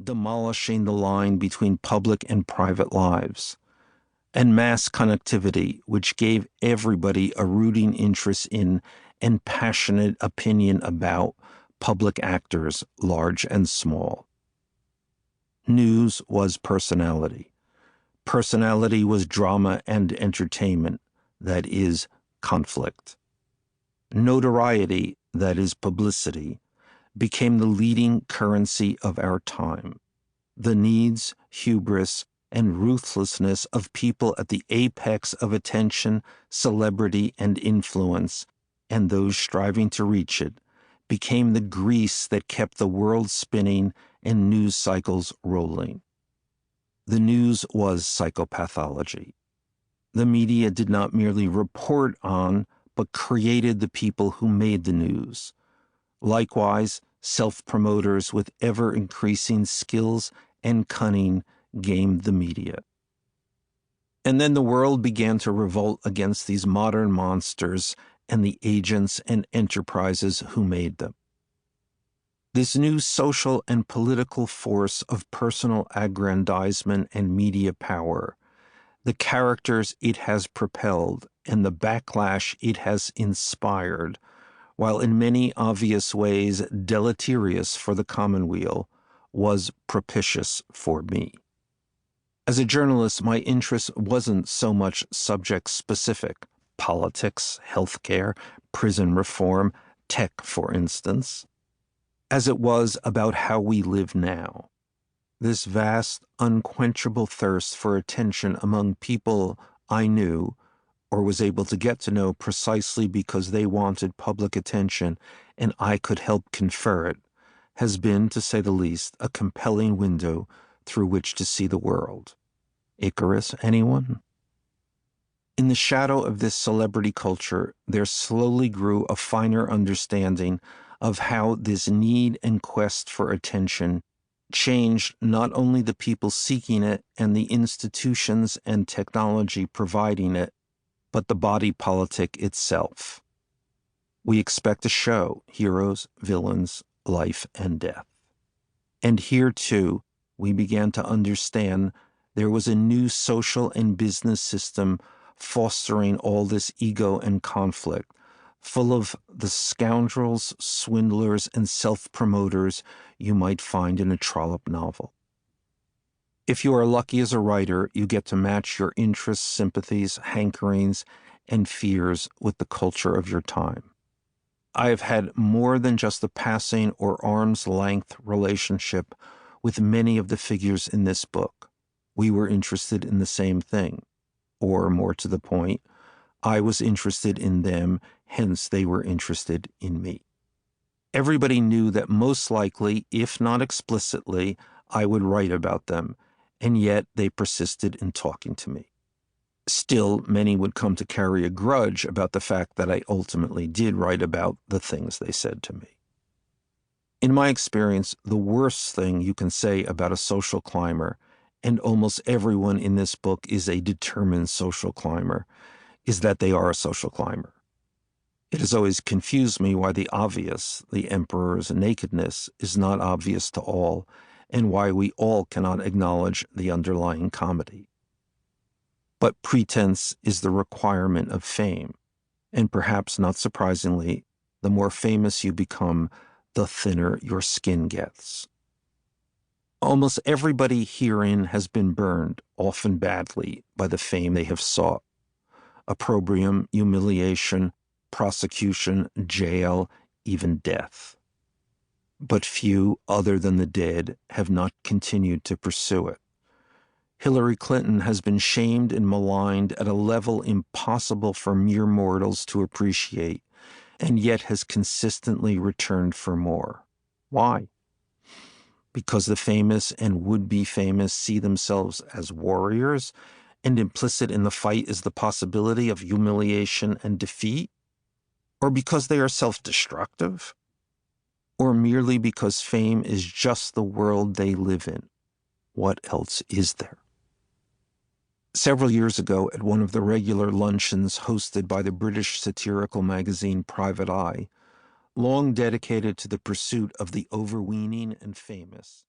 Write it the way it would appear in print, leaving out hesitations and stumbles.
demolishing the line between public and private lives, and mass connectivity, which gave everybody a rooting interest in and passionate opinion about public actors, large and small. News was personality. Personality was drama and entertainment, that is, conflict. Notoriety, that is, publicity, became the leading currency of our time. The needs, hubris, and ruthlessness of people at the apex of attention, celebrity, and influence, and those striving to reach it, became the grease that kept the world spinning and news cycles rolling. The news was psychopathology. The media did not merely report on, but created the people who made the news. Likewise, self-promoters with ever-increasing skills and cunning gamed the media. And then the world began to revolt against these modern monsters and the agents and enterprises who made them. This new social and political force of personal aggrandizement and media power, the characters it has propelled and the backlash it has inspired, while in many obvious ways deleterious for the commonweal, was propitious for me. As a journalist, my interest wasn't so much subject-specific, politics, healthcare, prison reform, tech, for instance, as it was about how we live now. This vast, unquenchable thirst for attention among people I knew or was able to get to know precisely because they wanted public attention and I could help confer it, has been, to say the least, a compelling window through which to see the world. Icarus, anyone? In the shadow of this celebrity culture, there slowly grew a finer understanding of how this need and quest for attention changed not only the people seeking it and the institutions and technology providing it, but the body politic itself. We expect a show, heroes, villains, life and death. And here, too, we began to understand there was a new social and business system fostering all this ego and conflict, full of the scoundrels, swindlers, and self-promoters you might find in a Trollope novel. If you are lucky as a writer, you get to match your interests, sympathies, hankerings, and fears with the culture of your time. I have had more than just a passing or arm's-length relationship with many of the figures in this book. We were interested in the same thing, or more to the point, I was interested in them, hence they were interested in me. Everybody knew that most likely, if not explicitly, I would write about them, and yet they persisted in talking to me. Still, many would come to carry a grudge about the fact that I ultimately did write about the things they said to me. In my experience, the worst thing you can say about a social climber, and almost everyone in this book is a determined social climber, is that they are a social climber. It has always confused me why the obvious, the emperor's nakedness, is not obvious to all, and why we all cannot acknowledge the underlying comedy. But pretense is the requirement of fame, and perhaps not surprisingly, the more famous you become, the thinner your skin gets. Almost everybody herein has been burned, often badly, by the fame they have sought. Opprobrium, humiliation, prosecution, jail, even death. But few, other than the dead, have not continued to pursue it. Hillary Clinton has been shamed and maligned at a level impossible for mere mortals to appreciate, and yet has consistently returned for more. Why? Because the famous and would-be famous see themselves as warriors, and implicit in the fight is the possibility of humiliation and defeat? Or because they are self-destructive? Or merely because fame is just the world they live in? What else is there? Several years ago, at one of the regular luncheons hosted by the British satirical magazine Private Eye, long dedicated to the pursuit of the overweening and famous,